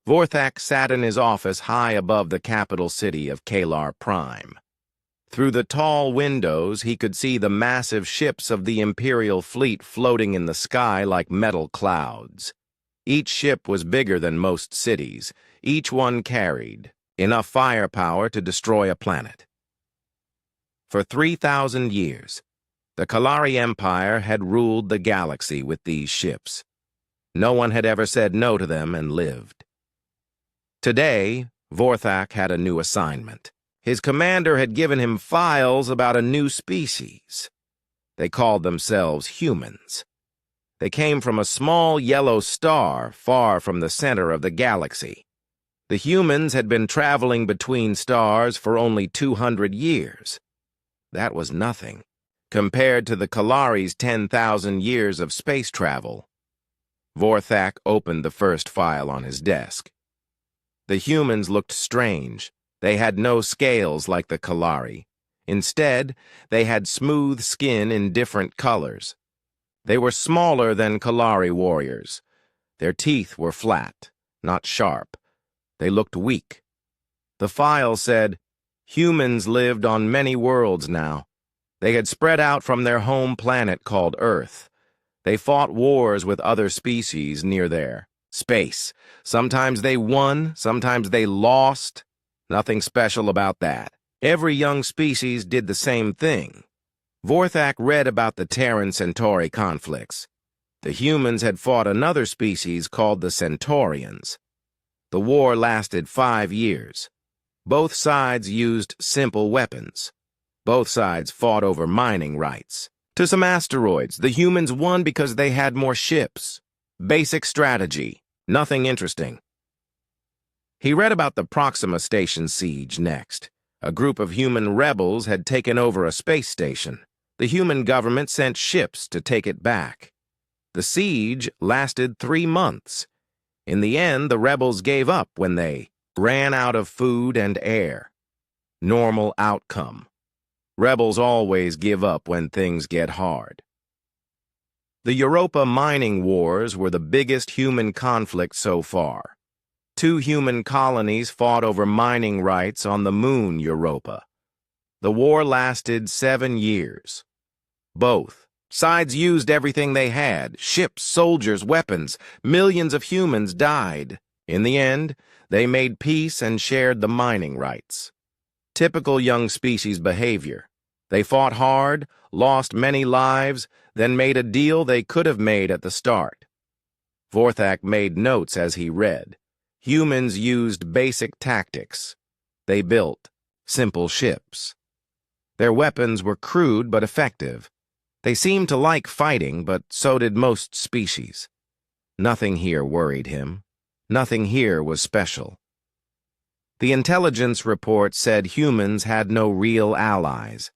Vorthak sat in his office high above the capital city of Kalar Prime. Through the tall windows, he could see the massive ships of the Imperial fleet floating in the sky like metal clouds. Each ship was bigger than most cities. Each one carried enough firepower to destroy a planet. For 3,000 years, the Kalari Empire had ruled the galaxy with these ships. No one had ever said no to them and lived. Today, Vorthak had a new assignment. His commander had given him files about a new species. They called themselves humans. They came from a small yellow star far from the center of the galaxy. The humans had been traveling between stars for only 200 years. That was nothing, compared to the Kalari's 10,000 years of space travel. Vorthak opened the first file on his desk. The humans looked strange. They had no scales like the Kalari. Instead, they had smooth skin in different colors. They were smaller than Kalari warriors. Their teeth were flat, not sharp. They looked weak. The file said, humans lived on many worlds now. They had spread out from their home planet called Earth. They fought wars with other species near there. Space. Sometimes they won, sometimes they lost. Nothing special about that. Every young species did the same thing. Vorthak read about the Terran-Centauri conflicts. The humans had fought another species called the Centaurians. The war lasted 5 years. Both sides used simple weapons. Both sides fought over mining rights. To some asteroids, the humans won because they had more ships. Basic strategy. Nothing interesting. He read about the Proxima Station siege next. A group of human rebels had taken over a space station. The human government sent ships to take it back. The siege lasted 3 months. In the end, the rebels gave up when they ran out of food and air. Normal outcome. Rebels always give up when things get hard. The Europa mining wars were the biggest human conflict so far. 2 human colonies fought over mining rights on the moon Europa. The war lasted 7 years. Both sides used everything they had: ships, soldiers, weapons. Millions of humans died. In the end, they made peace and shared the mining rights. Typical young species behavior. They fought hard, lost many lives, then made a deal they could have made at the start. Vorthak made notes as he read. Humans used basic tactics. They built simple ships. Their weapons were crude but effective. They seemed to like fighting, but so did most species. Nothing here worried him. Nothing here was special. The intelligence report said humans had no real allies.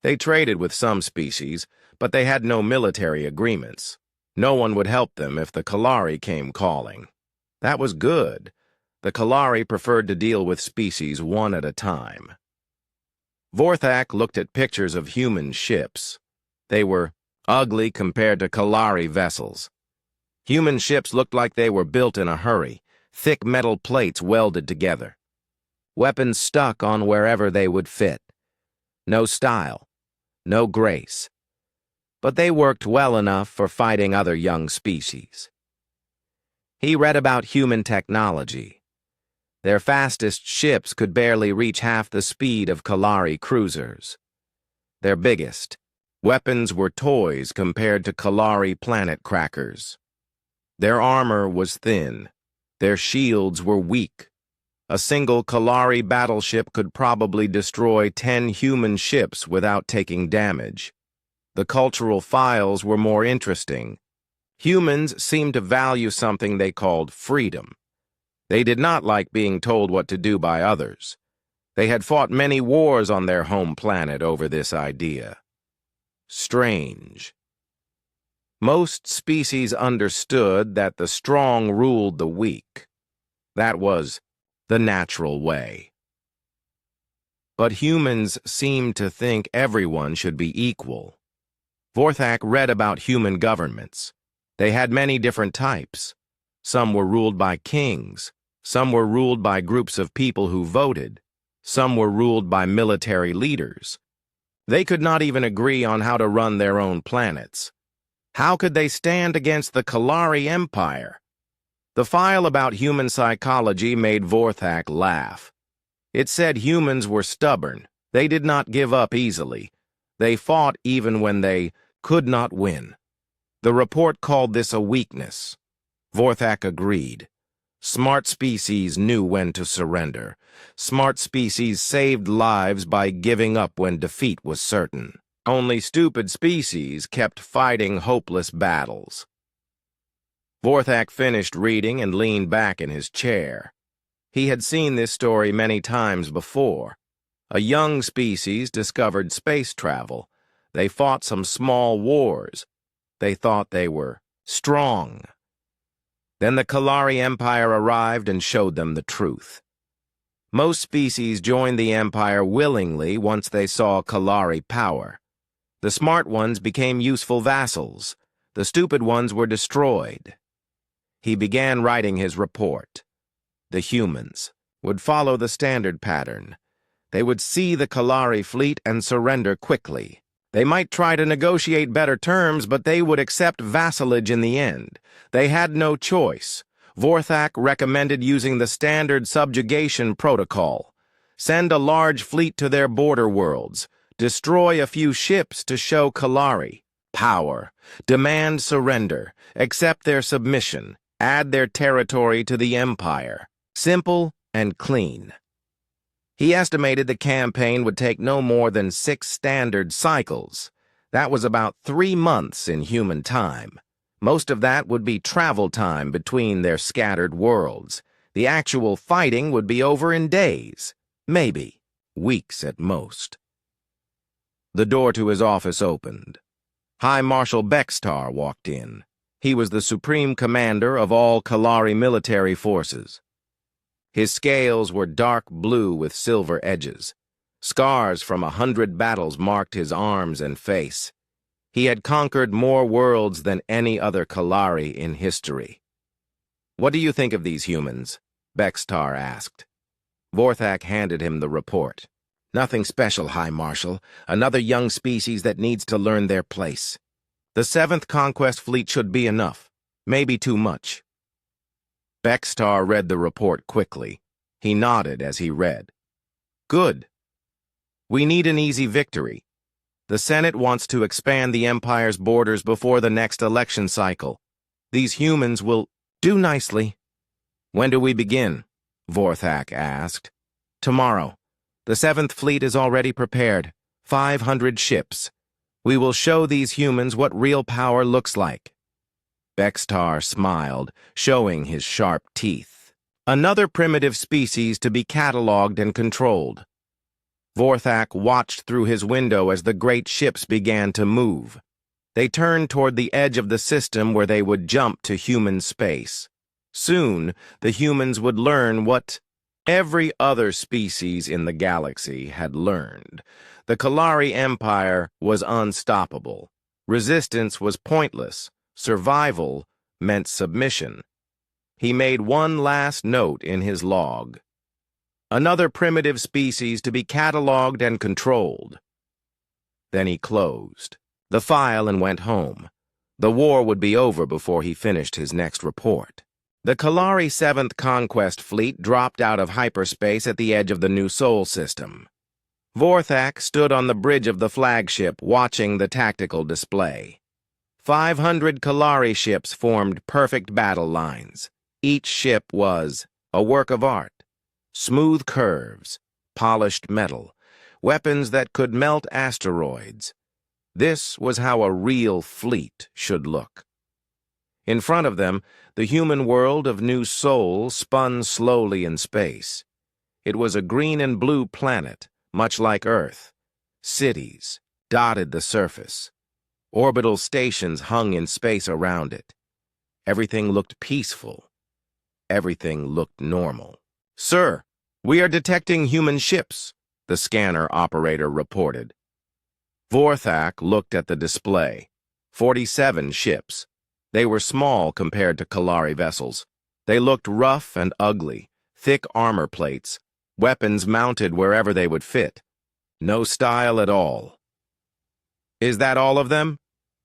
They traded with some species, but they had no military agreements. No one would help them if the Kalari came calling. That was good. The Kalari preferred to deal with species one at a time. Vorthak looked at pictures of human ships. They were ugly compared to Kalari vessels. Human ships looked like they were built in a hurry, thick metal plates welded together. Weapons stuck on wherever they would fit. No style, no grace. But they worked well enough for fighting other young species. He read about human technology. Their fastest ships could barely reach half the speed of Kalari cruisers. Their biggest weapons were toys compared to Kalari planet crackers. Their armor was thin. Their shields were weak. A single Kalari battleship could probably destroy 10 human ships without taking damage. The cultural files were more interesting. Humans seemed to value something they called freedom. They did not like being told what to do by others. They had fought many wars on their home planet over this idea. Strange. Most species understood that the strong ruled the weak. That was the natural way. But humans seemed to think everyone should be equal. Vorthak read about human governments. They had many different types. Some were ruled by kings, Some were ruled by groups of people who voted. Some were ruled by military leaders. They could not even agree on how to run their own planets. How could they stand against the Kalari Empire? The file about human psychology made Vorthak laugh. It said humans were stubborn. They did not give up easily. They fought even when they could not win. The report called this a weakness. Vorthak agreed. Smart species knew when to surrender. Smart species saved lives by giving up when defeat was certain. Only stupid species kept fighting hopeless battles. Vorthak finished reading and leaned back in his chair. He had seen this story many times before. A young species discovered space travel. They fought some small wars. They thought they were strong. Then the Kalari Empire arrived and showed them the truth. Most species joined the Empire willingly once they saw Kalari power. The smart ones became useful vassals. The stupid ones were destroyed. He began writing his report. The humans would follow the standard pattern. They would see the Kalari fleet and surrender quickly. They might try to negotiate better terms, but they would accept vassalage in the end. They had no choice. Vorthak recommended using the standard subjugation protocol. Send a large fleet to their border worlds. Destroy a few ships to show Kalari power. Demand surrender. Accept their submission. Add their territory to the Empire. Simple and clean. He estimated the campaign would take no more than 6 standard cycles. That was about 3 months in human time. Most of that would be travel time between their scattered worlds. The actual fighting would be over in days, maybe weeks at most. The door to his office opened. High Marshal Bextar walked in. He was the supreme commander of all Kalari military forces. His scales were dark blue with silver edges. Scars from 100 battles marked his arms and face. He had conquered more worlds than any other Kalari in history. "What do you think of these humans?" Bextar asked. Vorthak handed him the report. "Nothing special, High Marshal. Another young species that needs to learn their place. The 7th Conquest Fleet should be enough. Maybe too much." Bextar read the report quickly. He nodded as he read. "Good. We need an easy victory. The Senate wants to expand the Empire's borders before the next election cycle. These humans will do nicely." "When do we begin?" Vorthak asked. "Tomorrow. The 7th Fleet is already prepared. 500 ships. We will show these humans what real power looks like." Bextar smiled, showing his sharp teeth. Another primitive species to be cataloged and controlled. Vorthak watched through his window as the great ships began to move. They turned toward the edge of the system where they would jump to human space. Soon, the humans would learn what every other species in the galaxy had learned. The Kalari Empire was unstoppable. Resistance was pointless. Survival meant submission. He made one last note in his log. Another primitive species to be cataloged and controlled. Then he closed the file and went home. The war would be over before he finished his next report. The Kalari 7th Conquest Fleet dropped out of hyperspace at the edge of the new Sol system. Vorthak stood on the bridge of the flagship watching the tactical display. 500 Kalari ships formed perfect battle lines. Each ship was a work of art. Smooth curves, polished metal, weapons that could melt asteroids. This was how a real fleet should look. In front of them, the human world of New Sol spun slowly in space. It was a green and blue planet, much like Earth. Cities dotted the surface. Orbital stations hung in space around it. Everything looked peaceful. Everything looked normal. "Sir, we are detecting human ships," the scanner operator reported. Vorthak looked at the display. 47 ships. They were small compared to Kalari vessels. They looked rough and ugly, thick armor plates, weapons mounted wherever they would fit. No style at all. "Is that all of them?"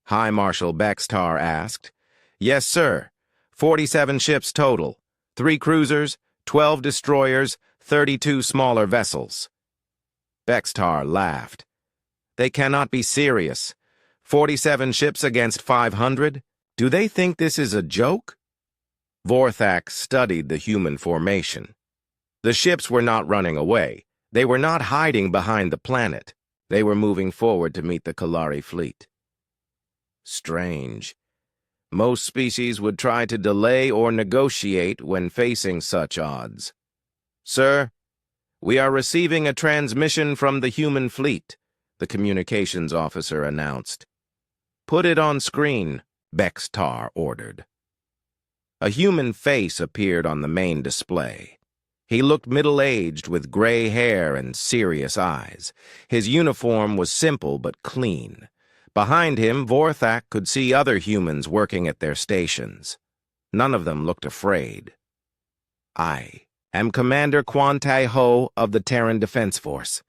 High Marshal Bextar asked. "Yes, sir. 47 ships total. 3 cruisers, 12 destroyers, 32 smaller vessels." Bextar laughed. "They cannot be serious. 47 ships against 500? Do they think this is a joke?" Vorthak studied the human formation. The ships were not running away. They were not hiding behind the planet. They were moving forward to meet the Kalari fleet. Strange. Most species would try to delay or negotiate when facing such odds. "Sir, we are receiving a transmission from the human fleet," the communications officer announced. "Put it on screen," Bextar ordered. A human face appeared on the main display. He looked middle-aged with gray hair and serious eyes. His uniform was simple but clean. Behind him, Vorthak could see other humans working at their stations. None of them looked afraid. "I am Commander Quan Tai Ho of the Terran Defense Force.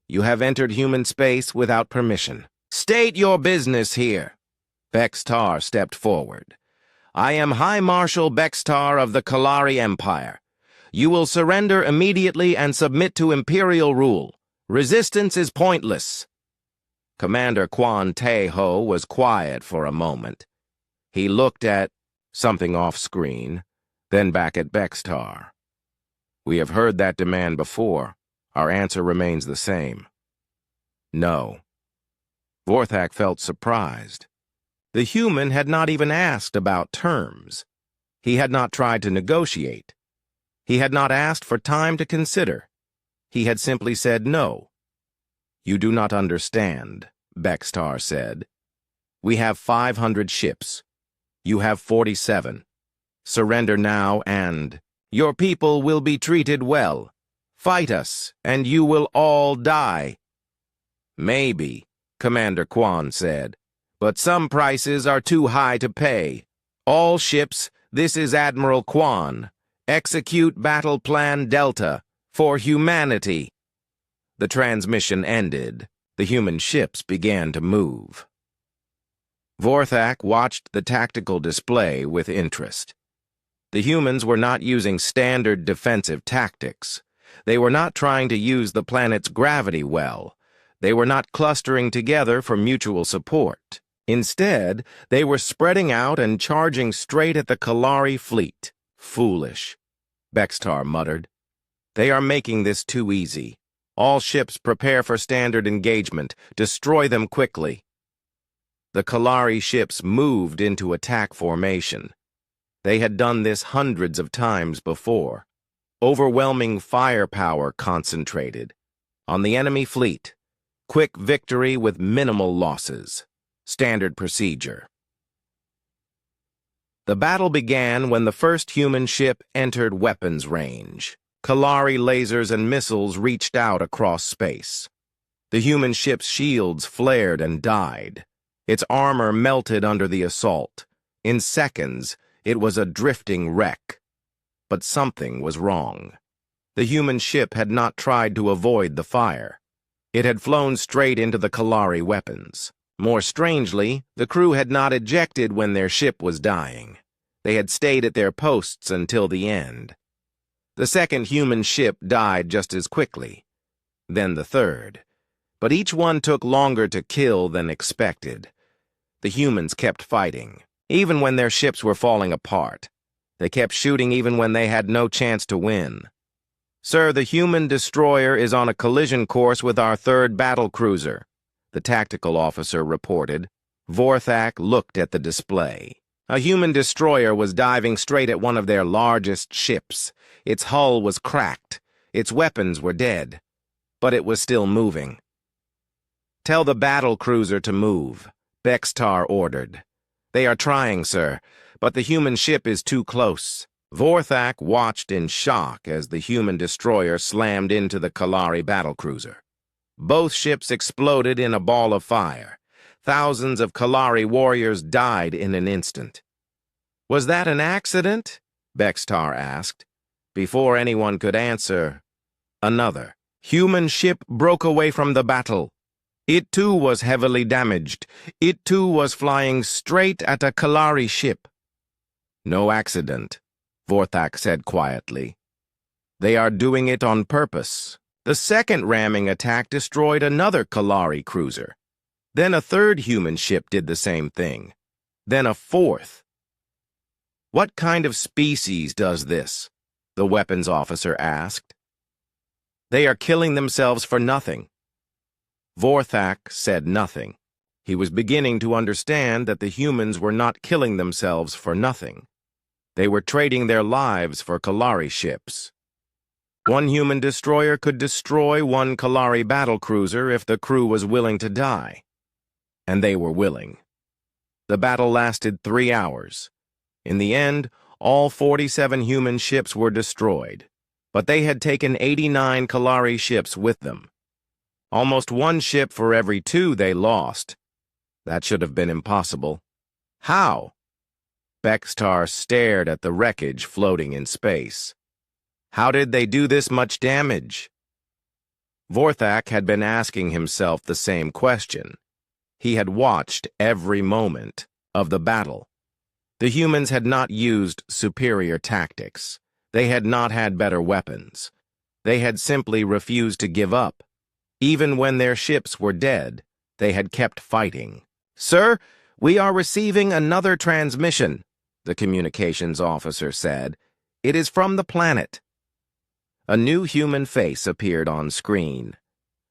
You have entered human space without permission. State your business here." Bextar stepped forward. "I am High Marshal Bextar of the Kalari Empire. You will surrender immediately and submit to Imperial rule. Resistance is pointless." Commander Quan Tai Ho was quiet for a moment. He looked at something off-screen, then back at Bextar. "We have heard that demand before. Our answer remains the same. No." Vorthak felt surprised. The human had not even asked about terms. He had not tried to negotiate. He had not asked for time to consider. He had simply said no. "You do not understand," Bextar said. "We have 500 ships. You have 47. Surrender now and your people will be treated well. Fight us, and you will all die." "Maybe," Commander Quan said, "but some prices are too high to pay. All ships, this is Admiral Quan. Execute Battle Plan Delta for humanity." The transmission ended. The human ships began to move. Vorthak watched the tactical display with interest. The humans were not using standard defensive tactics. They were not trying to use the planet's gravity well. They were not clustering together for mutual support. Instead, they were spreading out and charging straight at the Kalari fleet. "Foolish," Bextar muttered. "They are making this too easy. All ships prepare for standard engagement. Destroy them quickly." The Kalari ships moved into attack formation. They had done this hundreds of times before. Overwhelming firepower concentrated. On the enemy fleet. Quick victory with minimal losses. Standard procedure. The battle began when the first human ship entered weapons range. Kalari lasers and missiles reached out across space. The human ship's shields flared and died. Its armor melted under the assault. In seconds, it was a drifting wreck. But something was wrong. The human ship had not tried to avoid the fire. It had flown straight into the Kalari weapons. More strangely, the crew had not ejected when their ship was dying. They had stayed at their posts until the end. The second human ship died just as quickly. Then the third. But each one took longer to kill than expected. The humans kept fighting, even when their ships were falling apart. They kept shooting even when they had no chance to win. "Sir, the human destroyer is on a collision course with our third battle cruiser," the tactical officer reported. Vorthak looked at the display. A human destroyer was diving straight at one of their largest ships. Its hull was cracked. Its weapons were dead. But it was still moving. "Tell the battle cruiser to move," Bextar ordered. "They are trying, sir, but the human ship is too close." Vorthak watched in shock as the human destroyer slammed into the Kalari battlecruiser. Both ships exploded in a ball of fire. Thousands of Kalari warriors died in an instant. "Was that an accident?" Bextar asked. Before anyone could answer, another human ship broke away from the battle. It too was heavily damaged. It too was flying straight at a Kalari ship. No accident, Vorthak said quietly. They are doing it on purpose. The second ramming attack destroyed another Kalari cruiser. Then a third human ship did the same thing. Then a fourth. What kind of species does this? The weapons officer asked. They are killing themselves for nothing. Vorthak said nothing. He was beginning to understand that the humans were not killing themselves for nothing. They were trading their lives for Kalari ships. One human destroyer could destroy one Kalari battlecruiser if the crew was willing to die. And they were willing. The battle lasted 3 hours. In the end, all 47 human ships were destroyed, but they had taken 89 Kalari ships with them. Almost one ship for every 2 they lost. That should have been impossible. How? Bextar stared at the wreckage floating in space. How did they do this much damage? Vorthak had been asking himself the same question. He had watched every moment of the battle. The humans had not used superior tactics. They had not had better weapons. They had simply refused to give up. Even when their ships were dead, they had kept fighting. "Sir, we are receiving another transmission," the communications officer said. "It is from the planet." A new human face appeared on screen.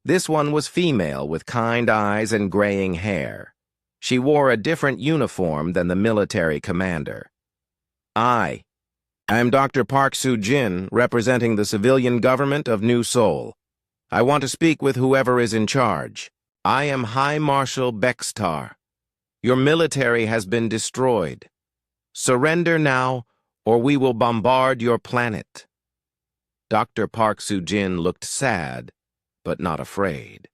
This one was female with kind eyes and graying hair. She wore a different uniform than the military commander. I am Dr. Park Soo-jin, representing the civilian government of New Seoul. I want to speak with whoever is in charge. I am High Marshal Bextar. Your military has been destroyed. Surrender now, or we will bombard your planet. Dr. Park Soo-jin looked sad, but not afraid.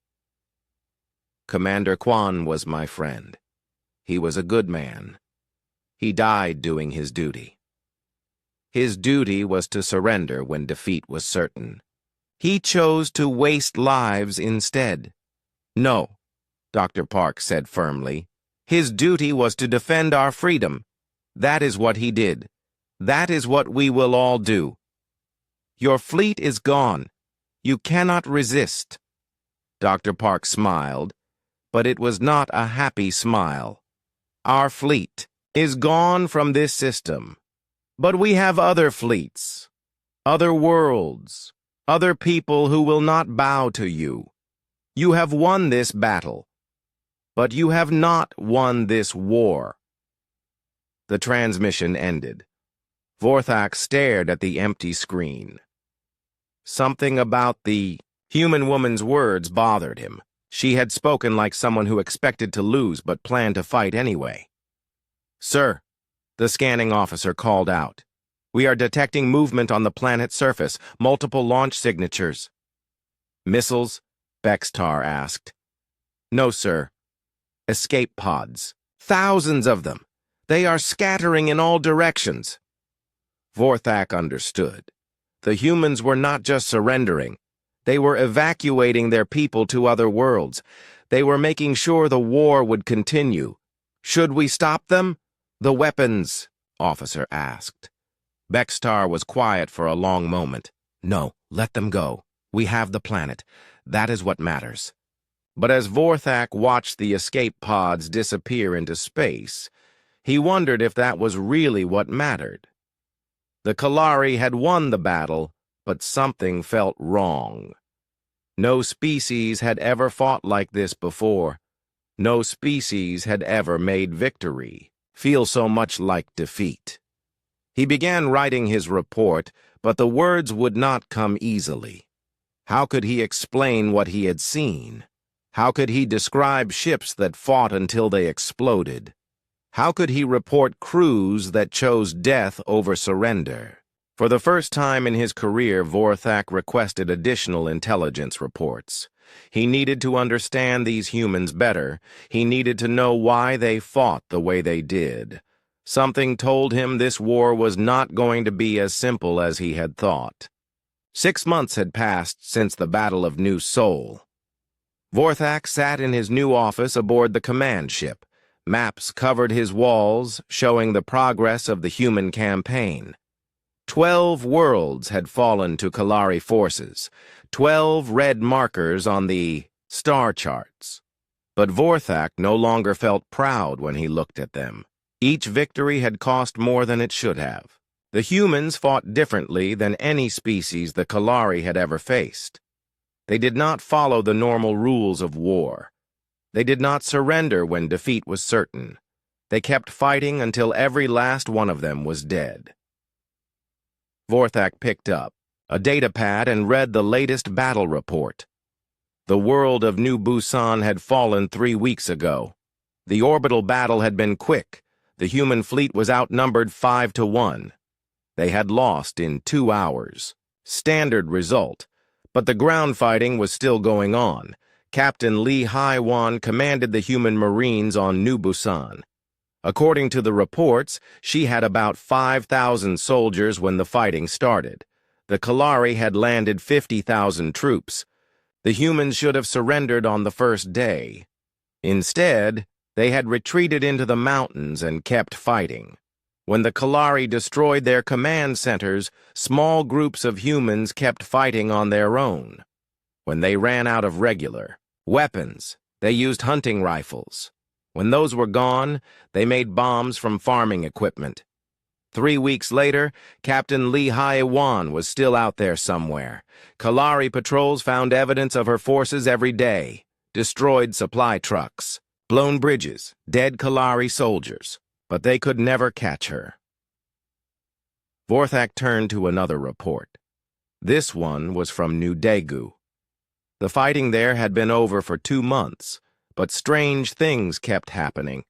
Commander Kwan was my friend. He was a good man. He died doing his duty. His duty was to surrender when defeat was certain. He chose to waste lives instead. No, Dr. Park said firmly. His duty was to defend our freedom. That is what he did. That is what we will all do. Your fleet is gone. You cannot resist. Dr. Park smiled, but it was not a happy smile. Our fleet is gone from this system. But we have other fleets, other worlds, other people who will not bow to you. You have won this battle, but you have not won this war. The transmission ended. Vorthak stared at the empty screen. Something about the human woman's words bothered him. She had spoken like someone who expected to lose but planned to fight anyway. "Sir," the scanning officer called out. "We are detecting movement on the planet's surface, multiple launch signatures." "Missiles?" Bextar asked. "No, sir. Escape pods. Thousands of them. They are scattering in all directions." Vorthak understood. The humans were not just surrendering. They were evacuating their people to other worlds. They were making sure the war would continue. "Should we stop them?" "The weapons," officer asked. Bextar was quiet for a long moment. "No, let them go. We have the planet. That is what matters." But as Vorthak watched the escape pods disappear into space, he wondered if that was really what mattered. The Kalari had won the battle, but something felt wrong. No species had ever fought like this before. No species had ever made victory feel so much like defeat. He began writing his report, but the words would not come easily. How could he explain what he had seen? How could he describe ships that fought until they exploded? How could he report crews that chose death over surrender? For the first time in his career, Vorthak requested additional intelligence reports. He needed to understand these humans better. He needed to know why they fought the way they did. Something told him this war was not going to be as simple as he had thought. 6 months had passed since the Battle of New Sol. Vorthak sat in his new office aboard the command ship. Maps covered his walls, showing the progress of the human campaign. 12 worlds had fallen to Kalari forces, 12 red markers on the star charts. But Vorthak no longer felt proud when he looked at them. Each victory had cost more than it should have. The humans fought differently than any species the Kalari had ever faced. They did not follow the normal rules of war. They did not surrender when defeat was certain. They kept fighting until every last one of them was dead. Vorthak picked up a datapad and read the latest battle report. The world of New Busan had fallen 3 weeks ago. The orbital battle had been quick. The human fleet was outnumbered 5-1. They had lost in 2 hours. Standard result. But the ground fighting was still going on. Captain Lee Hai-wan commanded the human marines on New Busan. According to the reports, she had about 5,000 soldiers when the fighting started. The Kalari had landed 50,000 troops. The humans should have surrendered on the first day. Instead, they had retreated into the mountains and kept fighting. When the Kalari destroyed their command centers, small groups of humans kept fighting on their own. When they ran out of regular weapons, they used hunting rifles. When those were gone, they made bombs from farming equipment. 3 weeks later, Captain Lee Hai-wan was still out there somewhere. Kalari patrols found evidence of her forces every day. Destroyed supply trucks, blown bridges, dead Kalari soldiers. But they could never catch her. Vorthak turned to another report. This one was from New Daegu. The fighting there had been over for 2 months, but strange things kept happening.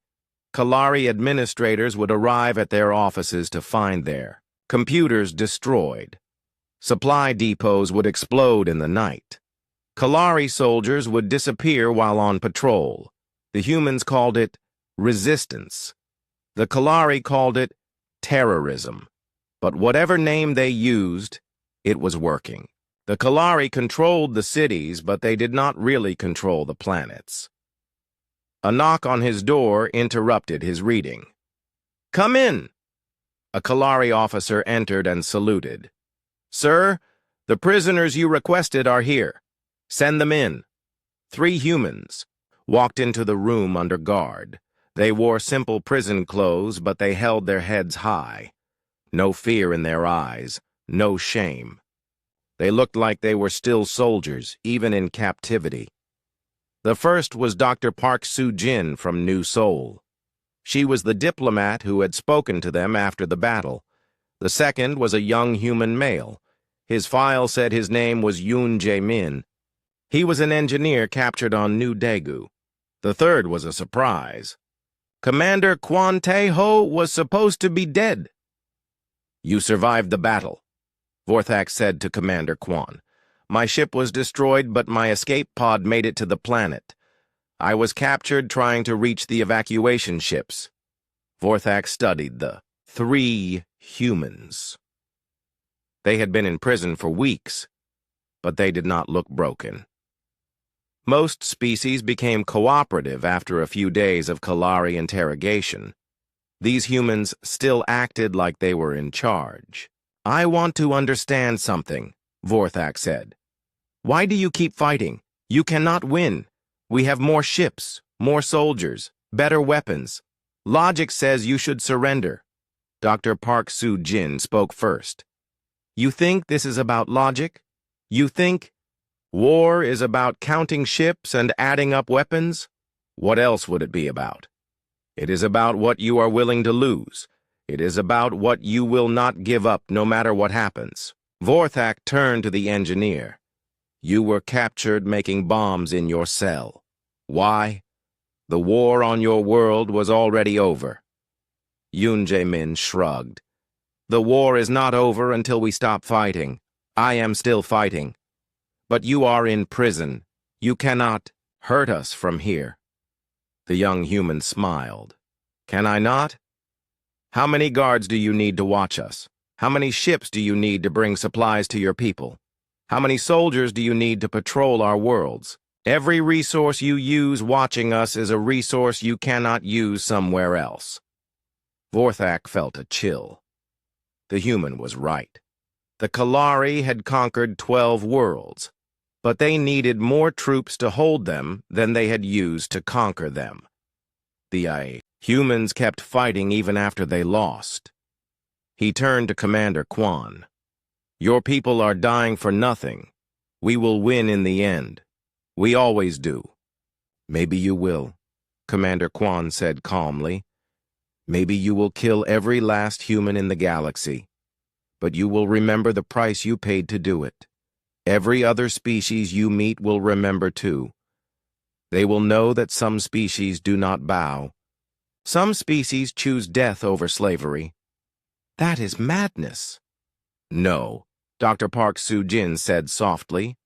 Kalari administrators would arrive at their offices to find their computers destroyed. Supply depots would explode in the night. Kalari soldiers would disappear while on patrol. The humans called it resistance. The Kalari called it terrorism. But whatever name they used, it was working. The Kalari controlled the cities, but they did not really control the planets. A knock on his door interrupted his reading. "Come in!" A Kalari officer entered and saluted. "Sir, the prisoners you requested are here. Send them in." 3 humans walked into the room under guard. They wore simple prison clothes, but they held their heads high. No fear in their eyes, no shame. They looked like they were still soldiers, even in captivity. The first was Dr. Park Soo-jin from New Seoul. She was the diplomat who had spoken to them after the battle. The second was a young human male. His file said his name was Yoon Jae-min. He was an engineer captured on New Daegu. The third was a surprise. Commander Kwon Tae-ho was supposed to be dead. "You survived the battle," Vorthak said to Commander Kwon. "My ship was destroyed, but my escape pod made it to the planet. I was captured trying to reach the evacuation ships." Vorthak studied the 3 humans. They had been in prison for weeks, but they did not look broken. Most species became cooperative after a few days of Kalari interrogation. These humans still acted like they were in charge. "I want to understand something," Vorthak said. "Why do you keep fighting? You cannot win. We have more ships, more soldiers, better weapons. Logic says you should surrender." Dr. Park Soo-jin spoke first. "You think this is about logic? You think war is about counting ships and adding up weapons? What else would it be about? It is about what you are willing to lose. It is about what you will not give up no matter what happens." Vorthak turned to the engineer. "You were captured making bombs in your cell. Why? The war on your world was already over." Yoon Jae-min shrugged. "The war is not over until we stop fighting. I am still fighting. But you are in prison. You cannot hurt us from here." The young human smiled. "Can I not?" How many guards do you need to watch us? How many ships do you need to bring supplies to your people? How many soldiers do you need to patrol our worlds? Every resource you use watching us is a resource you cannot use somewhere else. Vorthak felt a chill. The human was right. The Kalari had conquered 12 worlds, but they needed more troops to hold them than they had used to conquer them. The humans kept fighting even after they lost. He turned to Commander Quan. Your people are dying for nothing. We will win in the end. We always do. Maybe you will, Commander Quan said calmly. Maybe you will kill every last human in the galaxy, but you will remember the price you paid to do it. Every other species you meet will remember too. They will know that some species do not bow. Some species choose death over slavery. That is madness. No, Dr. Park Soo-jin said softly.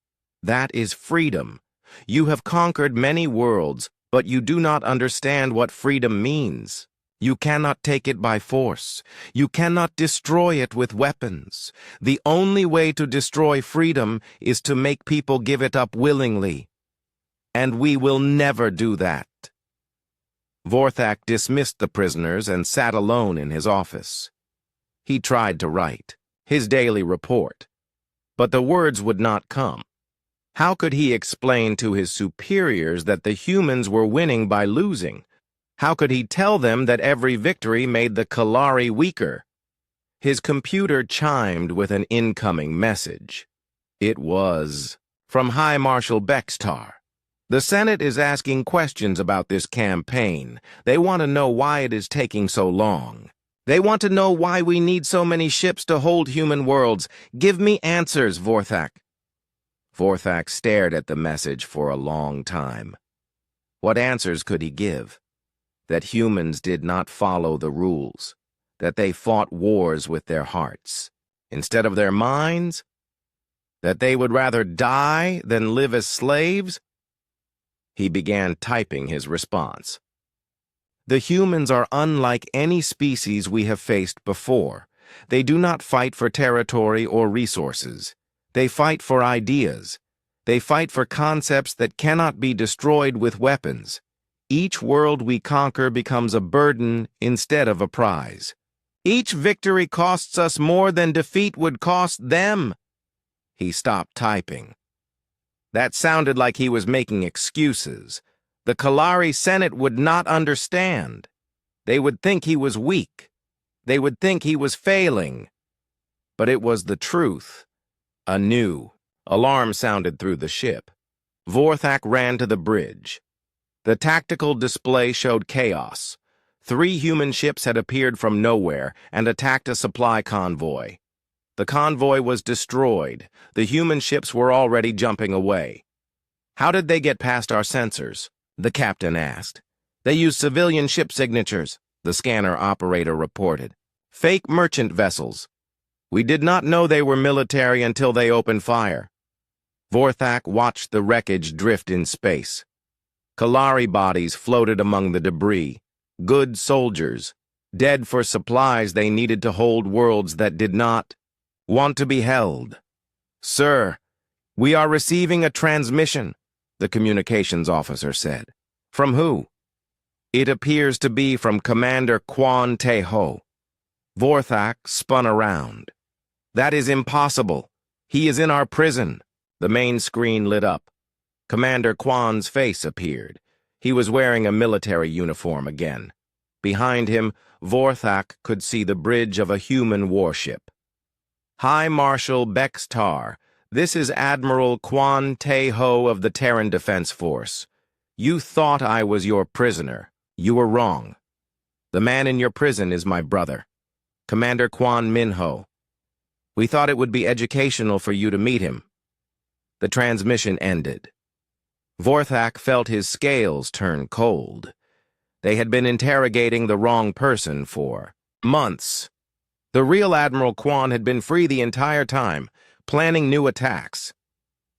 That is freedom. You have conquered many worlds, but you do not understand what freedom means. You cannot take it by force. You cannot destroy it with weapons. The only way to destroy freedom is to make people give it up willingly. And we will never do that. Vorthak dismissed the prisoners and sat alone in his office. He tried to write his daily report, but the words would not come. How could he explain to his superiors that the humans were winning by losing? How could he tell them that every victory made the Kalari weaker? His computer chimed with an incoming message. It was from High Marshal Bextar. The Senate is asking questions about this campaign. They want to know why it is taking so long. They want to know why we need so many ships to hold human worlds. Give me answers, Vorthak. Vorthak stared at the message for a long time. What answers could he give? That humans did not follow the rules, that they fought wars with their hearts instead of their minds, that they would rather die than live as slaves? He began typing his response. The humans are unlike any species we have faced before. They do not fight for territory or resources. They fight for ideas. They fight for concepts that cannot be destroyed with weapons. Each world we conquer becomes a burden instead of a prize. Each victory costs us more than defeat would cost them. He stopped typing. That sounded like he was making excuses. The Kalari Senate would not understand. They would think he was weak. They would think he was failing. But it was the truth. A new alarm sounded through the ship. Vorthak ran to the bridge. The tactical display showed chaos. 3 human ships had appeared from nowhere and attacked a supply convoy. The convoy was destroyed. The human ships were already jumping away. How did they get past our sensors? The captain asked. They used civilian ship signatures, the scanner operator reported. Fake merchant vessels. We did not know they were military until they opened fire. Vorthak watched the wreckage drift in space. Kalari bodies floated among the debris. Good soldiers, dead for supplies they needed to hold worlds that did not want to be held. Sir, we are receiving a transmission, the communications officer said. From who? It appears to be from Commander Quan Tae-ho. Vorthak spun around. That is impossible. He is in our prison. The main screen lit up. Commander Quan's face appeared. He was wearing a military uniform again. Behind him, Vorthak could see the bridge of a human warship. High Marshal Bextar, this is Admiral Quan Tae-ho of the Terran Defense Force. You thought I was your prisoner. You were wrong. The man in your prison is my brother, Commander Quan Min-ho. We thought it would be educational for you to meet him. The transmission ended. Vorthak felt his scales turn cold. They had been interrogating the wrong person for months. The real Admiral Quan had been free the entire time, planning new attacks.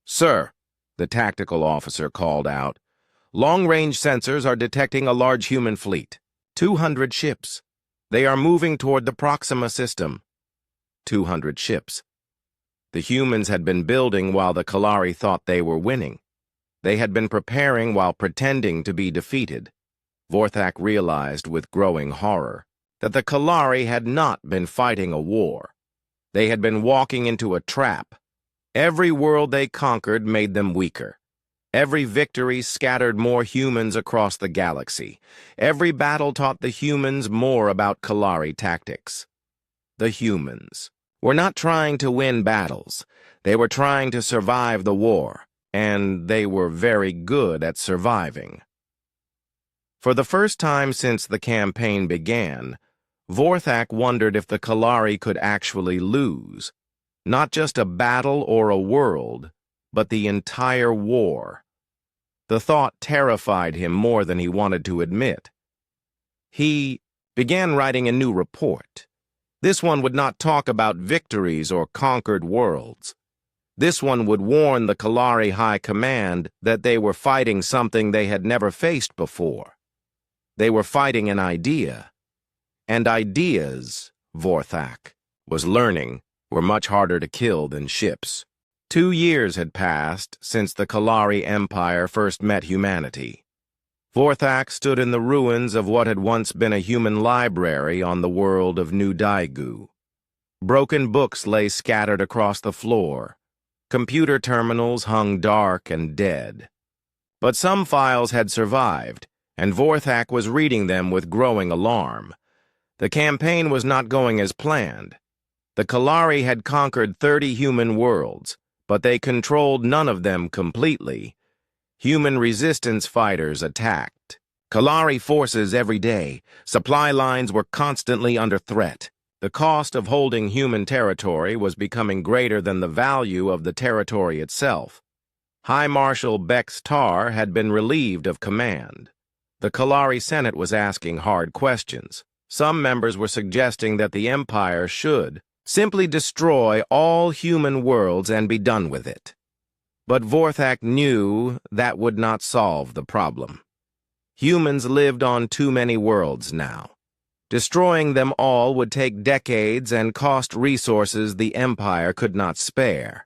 Sir, the tactical officer called out, long-range sensors are detecting a large human fleet. 200 ships. They are moving toward the Proxima system. 200 ships. The humans had been building while the Kalari thought they were winning. They had been preparing while pretending to be defeated. Vorthak realized with growing horror that the Kalari had not been fighting a war. They had been walking into a trap. Every world they conquered made them weaker. Every victory scattered more humans across the galaxy. Every battle taught the humans more about Kalari tactics. The humans were not trying to win battles. They were trying to survive the war, and they were very good at surviving. For the first time since the campaign began, Vorthak wondered if the Kalari could actually lose. Not just a battle or a world, but the entire war. The thought terrified him more than he wanted to admit. He began writing a new report. This one would not talk about victories or conquered worlds. This one would warn the Kalari High Command that they were fighting something they had never faced before. They were fighting an idea. And ideas, Vorthak was learning, were much harder to kill than ships. 2 years had passed since the Kalari Empire first met humanity. Vorthak stood in the ruins of what had once been a human library on the world of New Daegu. Broken books lay scattered across the floor. Computer terminals hung dark and dead. But some files had survived, and Vorthak was reading them with growing alarm. The campaign was not going as planned. The Kalari had conquered 30 human worlds, but they controlled none of them completely. Human resistance fighters attacked. Kalari forces every day. Supply lines were constantly under threat. The cost of holding human territory was becoming greater than the value of the territory itself. High Marshal Bex Tar had been relieved of command. The Kalari Senate was asking hard questions. Some members were suggesting that the Empire should simply destroy all human worlds and be done with it. But Vorthak knew that would not solve the problem. Humans lived on too many worlds now. Destroying them all would take decades and cost resources the Empire could not spare.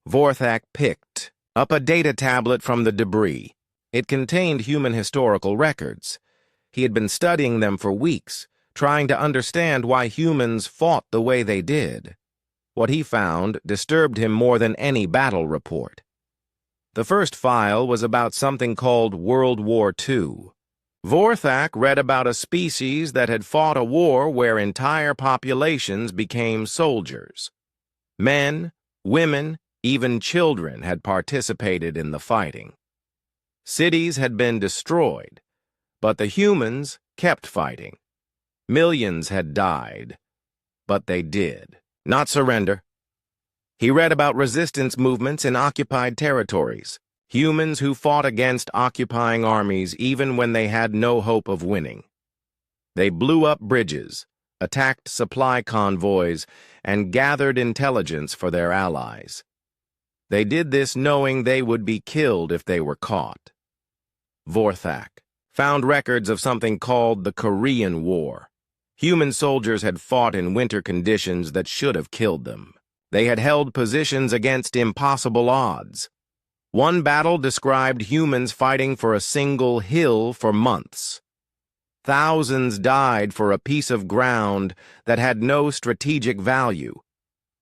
Vorthak picked up a data tablet from the debris. It contained human historical records. He had been studying them for weeks, trying to understand why humans fought the way they did. What he found disturbed him more than any battle report. The first file was about something called World War II. Vorthak read about a species that had fought a war where entire populations became soldiers. Men, women, even children had participated in the fighting. Cities had been destroyed, but the humans kept fighting. Millions had died, but they did not surrender. He read about resistance movements in occupied territories, humans who fought against occupying armies even when they had no hope of winning. They blew up bridges, attacked supply convoys, and gathered intelligence for their allies. They did this knowing they would be killed if they were caught. Vorthak found records of something called the Korean War. Human soldiers had fought in winter conditions that should have killed them. They had held positions against impossible odds. One battle described humans fighting for a single hill for months. Thousands died for a piece of ground that had no strategic value,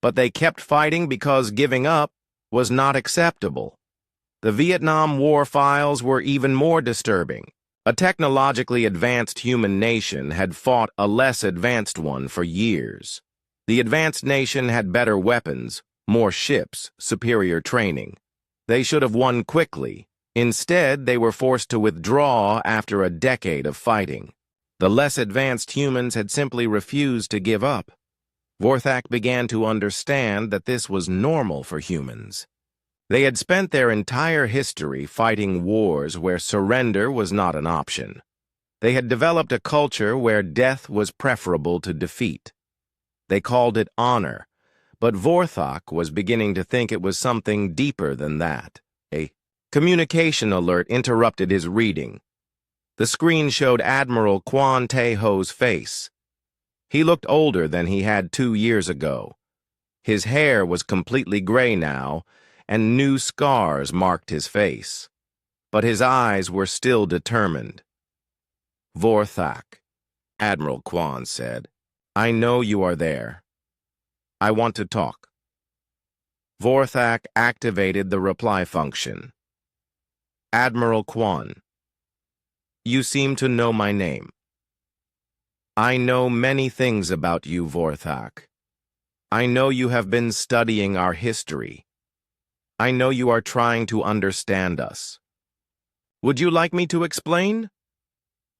but they kept fighting because giving up was not acceptable. The Vietnam War files were even more disturbing. A technologically advanced human nation had fought a less advanced one for years. The advanced nation had better weapons, more ships, superior training. They should have won quickly. Instead, they were forced to withdraw after a decade of fighting. The less advanced humans had simply refused to give up. Vorthak began to understand that this was normal for humans. They had spent their entire history fighting wars where surrender was not an option. They had developed a culture where death was preferable to defeat. They called it honor, but Vorthak was beginning to think it was something deeper than that. A communication alert interrupted his reading. The screen showed Admiral Kwon Tae-ho's face. He looked older than he had 2 years ago. His hair was completely gray now, and new scars marked his face. But his eyes were still determined. "Vorthak," Admiral Kwan said, "I know you are there. I want to talk." Vorthak activated the reply function. "Admiral Kwan, you seem to know my name. I know many things about you, Vorthak. I know you have been studying our history. I know you are trying to understand us. Would you like me to explain?"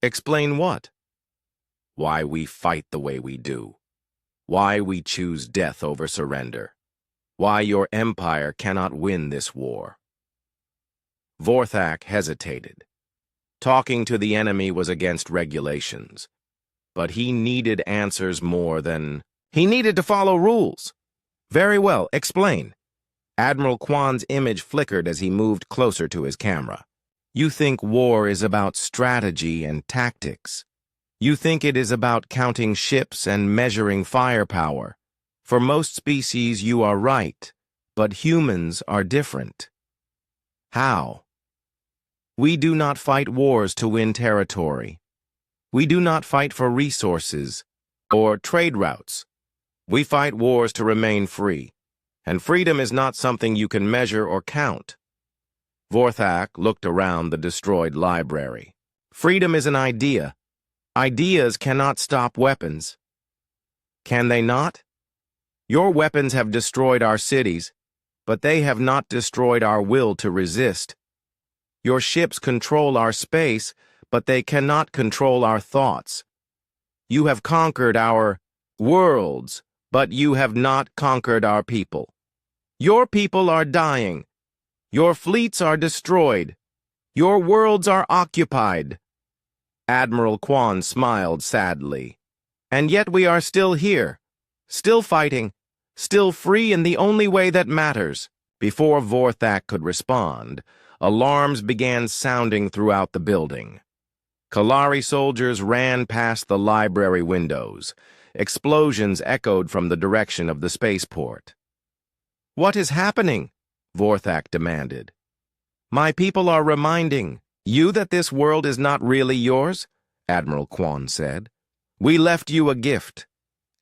"Explain what?" "Why we fight the way we do. Why we choose death over surrender. Why your empire cannot win this war." Vorthak hesitated. Talking to the enemy was against regulations. But he needed answers more than... He needed to follow rules. "Very well, explain." Admiral Kwan's image flickered as he moved closer to his camera. "You think war is about strategy and tactics. You think it is about counting ships and measuring firepower. For most species, you are right, but humans are different." "How?" "We do not fight wars to win territory. We do not fight for resources or trade routes. We fight wars to remain free, and freedom is not something you can measure or count." Vorthak looked around the destroyed library. "Freedom is an idea. Ideas cannot stop weapons." "Can they not? Your weapons have destroyed our cities, but they have not destroyed our will to resist. Your ships control our space, but they cannot control our thoughts. You have conquered our worlds, but you have not conquered our people. Your people are dying. Your fleets are destroyed. Your worlds are occupied." Admiral Kwan smiled sadly. "And yet we are still here, still fighting, still free in the only way that matters." Before Vorthak could respond, alarms began sounding throughout the building. Kalari soldiers ran past the library windows. Explosions echoed from the direction of the spaceport. "What is happening?" Vorthak demanded. "My people are reminding you that this world is not really yours," Admiral Kwan said. "We left you a gift.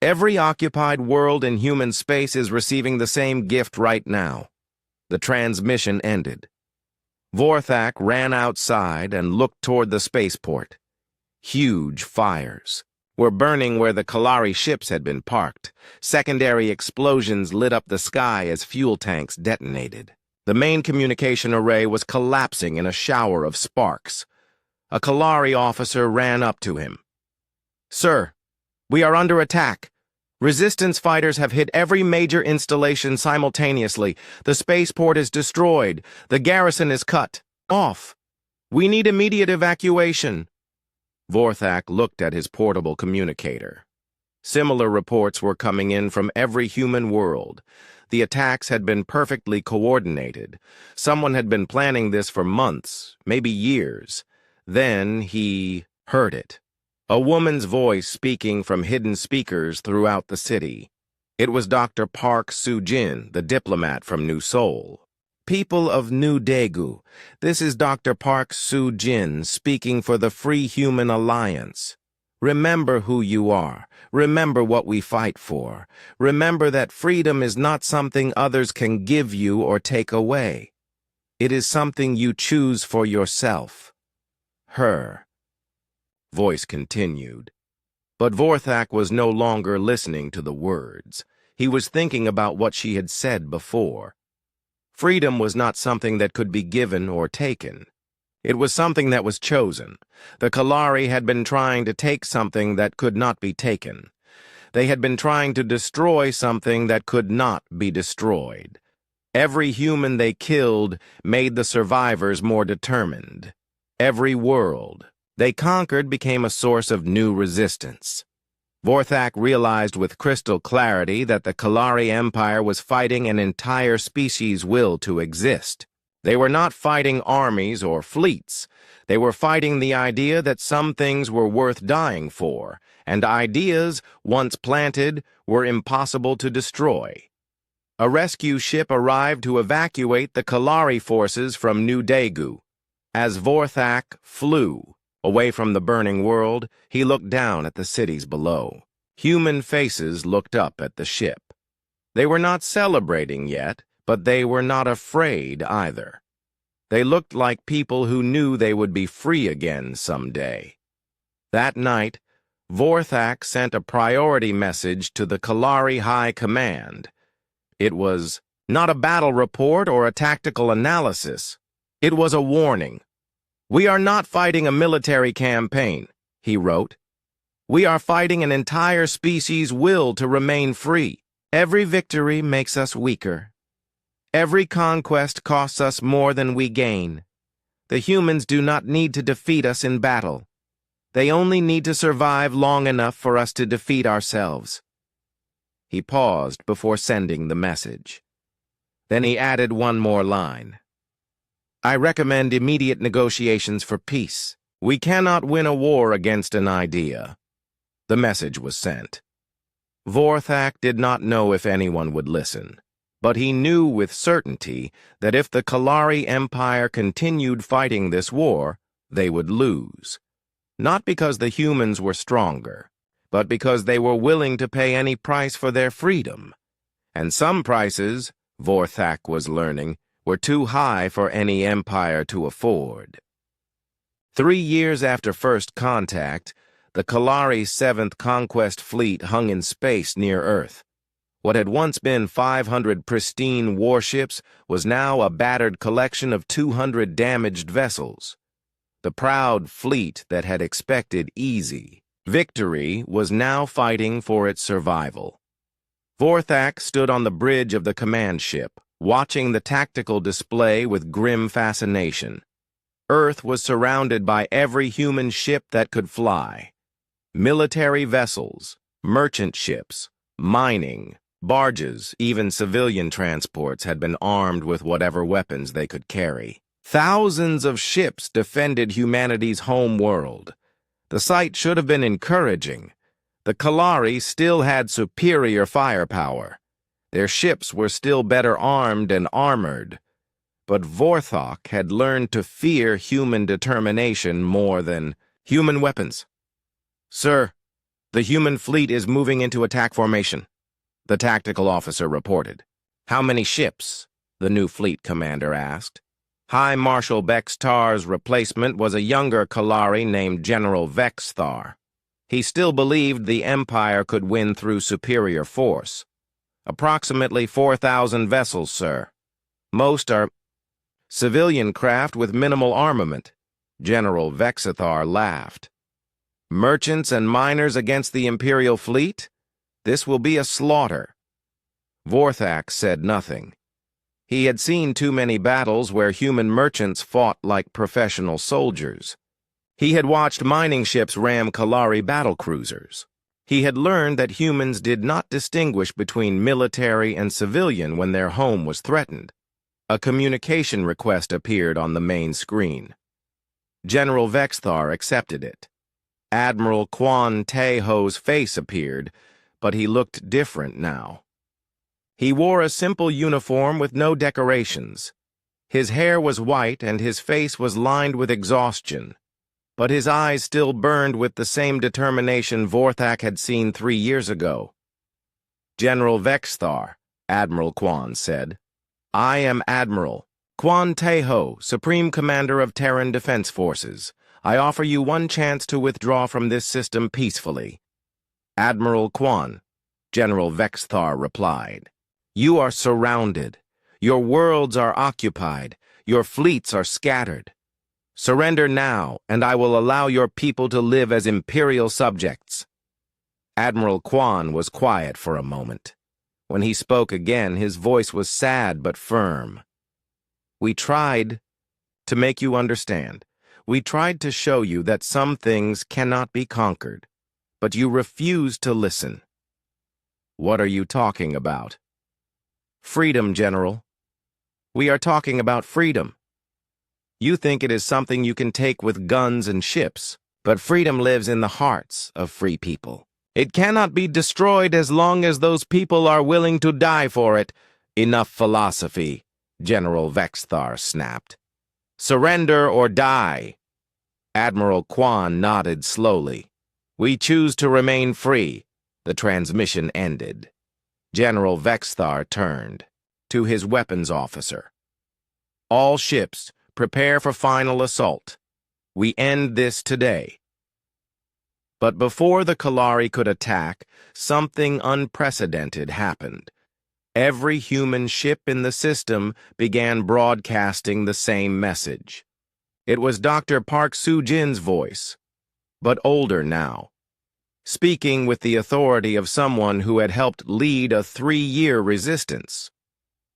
Every occupied world in human space is receiving the same gift right now." The transmission ended. Vorthak ran outside and looked toward the spaceport. Huge fires were burning where the Kalari ships had been parked. Secondary explosions lit up the sky as fuel tanks detonated. The main communication array was collapsing in a shower of sparks. A Kalari officer ran up to him. "Sir, we are under attack. Resistance fighters have hit every major installation simultaneously. The spaceport is destroyed. The garrison is cut off. We need immediate evacuation." Vorthak looked at his portable communicator. Similar reports were coming in from every human world. The attacks had been perfectly coordinated. Someone had been planning this for months, maybe years. Then he heard it. A woman's voice speaking from hidden speakers throughout the city. It was Dr. Park Soo-jin, the diplomat from New Seoul. "People of New Daegu, this is Dr. Park Soo-jin speaking for the Free Human Alliance. Remember who you are. Remember what we fight for. Remember that freedom is not something others can give you or take away. It is something you choose for yourself." Her voice continued. But Vorthak was no longer listening to the words. He was thinking about what she had said before. Freedom was not something that could be given or taken. It was something that was chosen. The Kalari had been trying to take something that could not be taken. They had been trying to destroy something that could not be destroyed. Every human they killed made the survivors more determined. Every world they conquered became a source of new resistance. Vorthak realized with crystal clarity that the Kalari Empire was fighting an entire species' will to exist. They were not fighting armies or fleets. They were fighting the idea that some things were worth dying for, and ideas, once planted, were impossible to destroy. A rescue ship arrived to evacuate the Kalari forces from New Daegu. As Vorthak flew away from the burning world, he looked down at the cities below. Human faces looked up at the ship. They were not celebrating yet, but they were not afraid either. They looked like people who knew they would be free again someday. That night, Vorthak sent a priority message to the Kalari High Command. It was not a battle report or a tactical analysis. It was a warning. "We are not fighting a military campaign," he wrote. "We are fighting an entire species' will to remain free. Every victory makes us weaker. Every conquest costs us more than we gain. The humans do not need to defeat us in battle. They only need to survive long enough for us to defeat ourselves." He paused before sending the message. Then he added one more line. "I recommend immediate negotiations for peace. We cannot win a war against an idea." The message was sent. Vorthak did not know if anyone would listen, but he knew with certainty that if the Kalari Empire continued fighting this war, they would lose. Not because the humans were stronger, but because they were willing to pay any price for their freedom. And some prices, Vorthak was learning, were too high for any empire to afford. 3 years after first contact, the Kalari's 7th Conquest Fleet hung in space near Earth. What had once been 500 pristine warships was now a battered collection of 200 damaged vessels. The proud fleet that had expected easy victory was now fighting for its survival. Vorthak stood on the bridge of the command ship, watching the tactical display with grim fascination. Earth was surrounded by every human ship that could fly. Military vessels, merchant ships, mining, barges, even civilian transports had been armed with whatever weapons they could carry. Thousands of ships defended humanity's home world. The sight should have been encouraging. The Kalari still had superior firepower. Their ships were still better armed and armored. But Vorthak had learned to fear human determination more than human weapons. "Sir, the human fleet is moving into attack formation," the tactical officer reported. "How many ships?" the new fleet commander asked. High Marshal Bextar's replacement was a younger Kalari named General Vexthar. He still believed the Empire could win through superior force. "Approximately 4,000 vessels, sir. Most are civilian craft with minimal armament." General Vexthar laughed. "Merchants and miners against the Imperial fleet? This will be a slaughter." Vorthak said nothing. He had seen too many battles where human merchants fought like professional soldiers. He had watched mining ships ram Kalari battlecruisers. He had learned that humans did not distinguish between military and civilian when their home was threatened. A communication request appeared on the main screen. General Vexthar accepted it. Admiral Quan Taeho's face appeared, but he looked different now. He wore a simple uniform with no decorations. His hair was white and his face was lined with exhaustion, but his eyes still burned with the same determination Vorthak had seen 3 years ago. "General Vexthar," Admiral Quan said. "I am Admiral Quan Taeho, Supreme Commander of Terran Defense Forces. I offer you one chance to withdraw from this system peacefully." "Admiral Quan," General Vexthar replied. "You are surrounded. Your worlds are occupied. Your fleets are scattered. Surrender now, and I will allow your people to live as imperial subjects." Admiral Quan was quiet for a moment. When he spoke again, his voice was sad but firm. "We tried to make you understand. We tried to show you that some things cannot be conquered, but you refused to listen." "What are you talking about?" "Freedom, General. We are talking about freedom. You think it is something you can take with guns and ships. But freedom lives in the hearts of free people. It cannot be destroyed as long as those people are willing to die for it. Enough philosophy, General Vexthar snapped. Surrender or die. Admiral Quan nodded slowly. We choose to remain free. The transmission ended. General Vexthar turned to his weapons officer. All ships, prepare for final assault. We end this today. But before the Kalari could attack, something unprecedented happened. Every human ship in the system began broadcasting the same message. It was Dr. Park Soo-jin's voice, but older now, speaking with the authority of someone who had helped lead a 3-year resistance.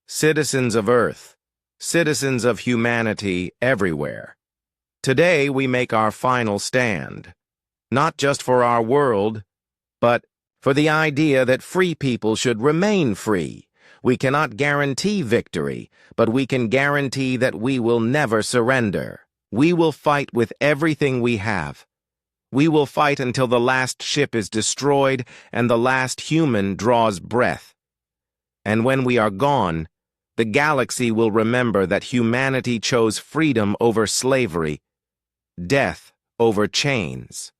Citizens of Earth, citizens of humanity everywhere. Today we make our final stand, not just for our world, but for the idea that free people should remain free. We cannot guarantee victory, but we can guarantee that we will never surrender. We will fight with everything we have. We will fight until the last ship is destroyed and the last human draws breath. And when we are gone, the galaxy will remember that humanity chose freedom over slavery, death over chains.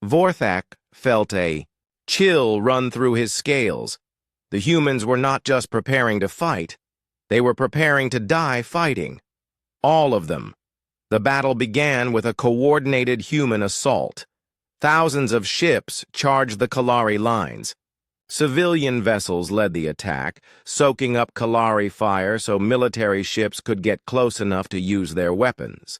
Vorthak felt a chill run through his scales. The humans were not just preparing to fight, they were preparing to die fighting. All of them. The battle began with a coordinated human assault. Thousands of ships charged the Kalari lines. Civilian vessels led the attack, soaking up Kalari fire so military ships could get close enough to use their weapons.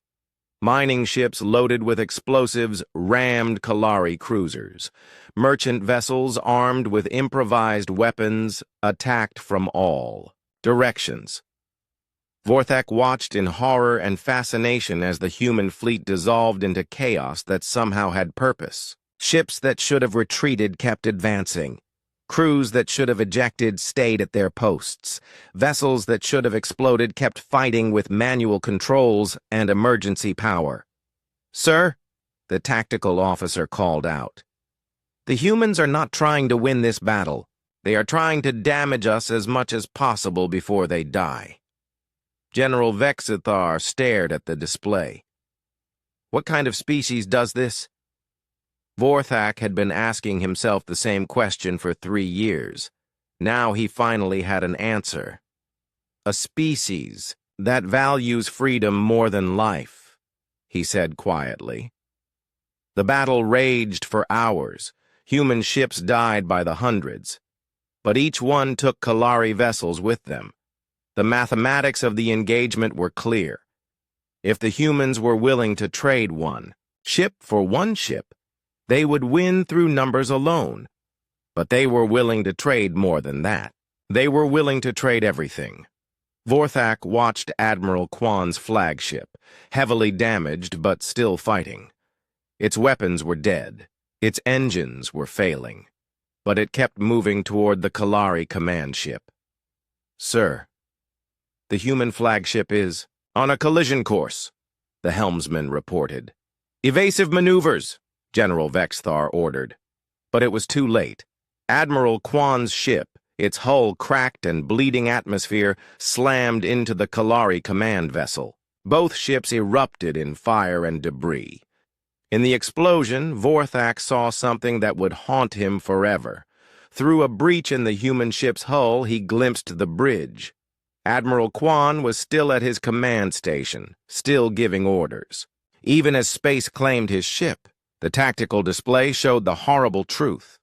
Mining ships loaded with explosives rammed Kalari cruisers. Merchant vessels armed with improvised weapons attacked from all directions. Vorthak watched in horror and fascination as the human fleet dissolved into chaos that somehow had purpose. Ships that should have retreated kept advancing. Crews that should have ejected stayed at their posts. Vessels that should have exploded kept fighting with manual controls and emergency power. "Sir," the tactical officer called out, "the humans are not trying to win this battle. They are trying to damage us as much as possible before they die." General Vexithar stared at the display. What kind of species does this? Vorthak had been asking himself the same question for 3 years. Now he finally had an answer. A species that values freedom more than life, he said quietly. The battle raged for hours. Human ships died by the hundreds. But each one took Kalari vessels with them. The mathematics of the engagement were clear. If the humans were willing to trade one ship for one ship, they would win through numbers alone. But they were willing to trade more than that. They were willing to trade everything. Vorthak watched Admiral Quan's flagship, heavily damaged but still fighting. Its weapons were dead. Its engines were failing. But it kept moving toward the Kalari command ship. "Sir, the human flagship is on a collision course," the helmsman reported. "Evasive maneuvers," General Vexthar ordered. But it was too late. Admiral Quan's ship, its hull cracked and bleeding atmosphere, slammed into the Kalari command vessel. Both ships erupted in fire and debris. In the explosion, Vorthak saw something that would haunt him forever. Through a breach in the human ship's hull, he glimpsed the bridge. Admiral Quan was still at his command station, still giving orders. Even as space claimed his ship, the tactical display showed the horrible truth.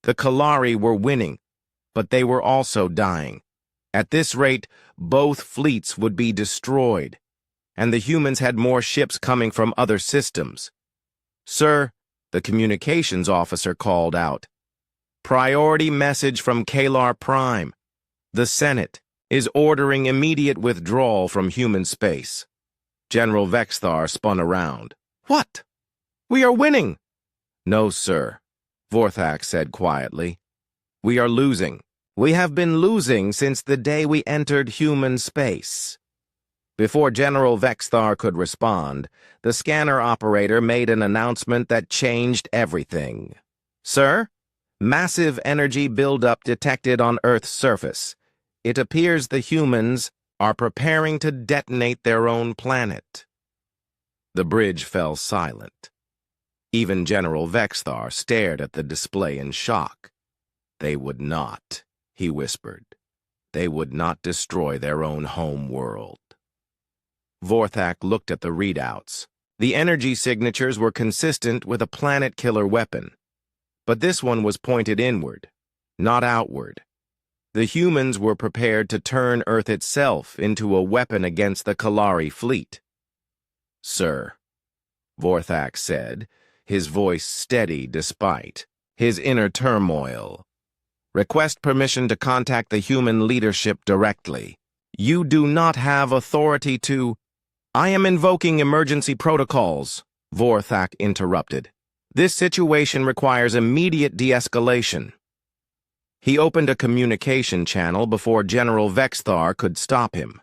The Kalari were winning, but they were also dying. At this rate, both fleets would be destroyed, and the humans had more ships coming from other systems. "Sir," the communications officer called out, "priority message from Kalar Prime. The Senate is ordering immediate withdrawal from human space." General Vexthar spun around. "What? We are winning!" "No, sir," Vorthak said quietly. "We are losing. We have been losing since the day we entered human space." Before General Vexthar could respond, the scanner operator made an announcement that changed everything. "Sir, massive energy buildup detected on Earth's surface. It appears the humans are preparing to detonate their own planet." The bridge fell silent. Even General Vexthar stared at the display in shock. "They would not," he whispered. "They would not destroy their own home world." Vorthak looked at the readouts. The energy signatures were consistent with a planet-killer weapon. But this one was pointed inward, not outward. The humans were prepared to turn Earth itself into a weapon against the Kalari fleet. "Sir," Vorthak said, his voice steady despite his inner turmoil. "Request permission to contact the human leadership directly. You do not have authority to—" "I am invoking emergency protocols," Vorthak interrupted. "This situation requires immediate de-escalation." He opened a communication channel before General Vexthar could stop him.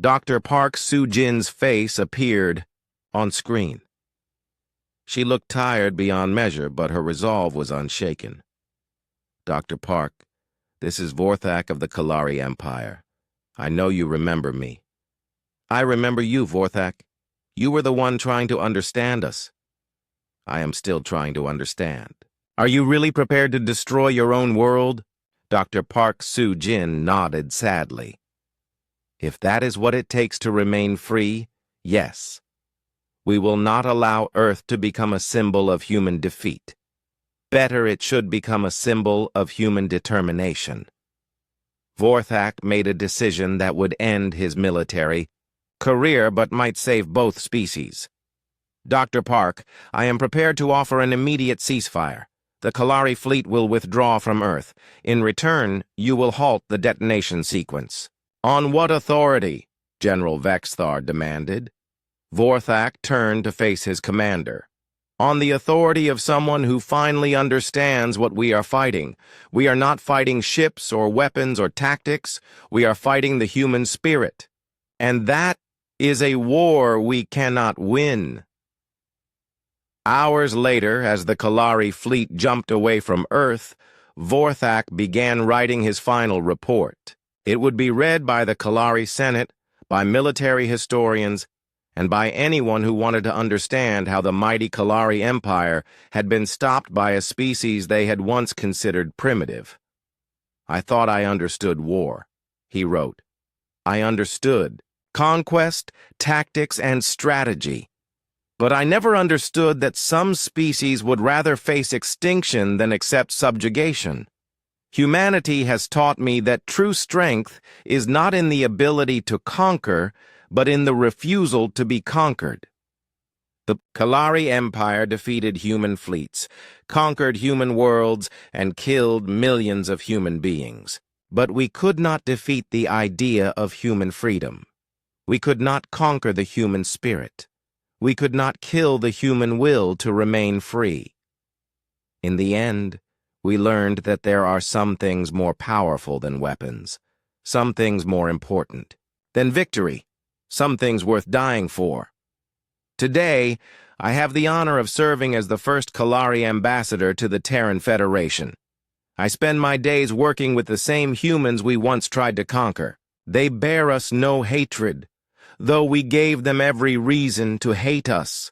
Dr. Park Soo-jin's face appeared on screen. She looked tired beyond measure, but her resolve was unshaken. "Dr. Park, this is Vorthak of the Kalari Empire. I know you remember me." "I remember you, Vorthak. You were the one trying to understand us." "I am still trying to understand." "Are you really prepared to destroy your own world?" Dr. Park Soo-jin nodded sadly. "If that is what it takes to remain free, yes. We will not allow Earth to become a symbol of human defeat. Better it should become a symbol of human determination." Vorthak made a decision that would end his military career but might save both species. "Dr. Park, I am prepared to offer an immediate ceasefire. The Kalari fleet will withdraw from Earth. In return, you will halt the detonation sequence." "On what authority?" General Vexthar demanded. Vorthak turned to face his commander. "On the authority of someone who finally understands what we are fighting. We are not fighting ships or weapons or tactics. We are fighting the human spirit. And that is a war we cannot win." Hours later, as the Kalari fleet jumped away from Earth, Vorthak began writing his final report. It would be read by the Kalari Senate, by military historians, and by anyone who wanted to understand how the mighty Kalari Empire had been stopped by a species they had once considered primitive. "I thought I understood war," he wrote. "I understood conquest, tactics, and strategy. But I never understood that some species would rather face extinction than accept subjugation. Humanity has taught me that true strength is not in the ability to conquer, but in the refusal to be conquered. The Kalari Empire defeated human fleets, conquered human worlds, and killed millions of human beings. But we could not defeat the idea of human freedom. We could not conquer the human spirit. We could not kill the human will to remain free. In the end, we learned that there are some things more powerful than weapons, some things more important than victory, some things worth dying for. Today, I have the honor of serving as the first Kalari ambassador to the Terran Federation. I spend my days working with the same humans we once tried to conquer. They bear us no hatred, though we gave them every reason to hate us.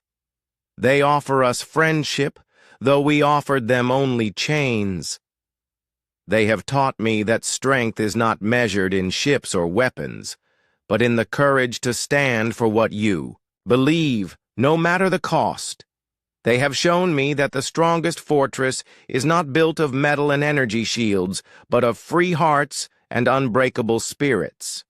They offer us friendship, though we offered them only chains. They have taught me that strength is not measured in ships or weapons, but in the courage to stand for what you believe, no matter the cost. They have shown me that the strongest fortress is not built of metal and energy shields, but of free hearts and unbreakable spirits.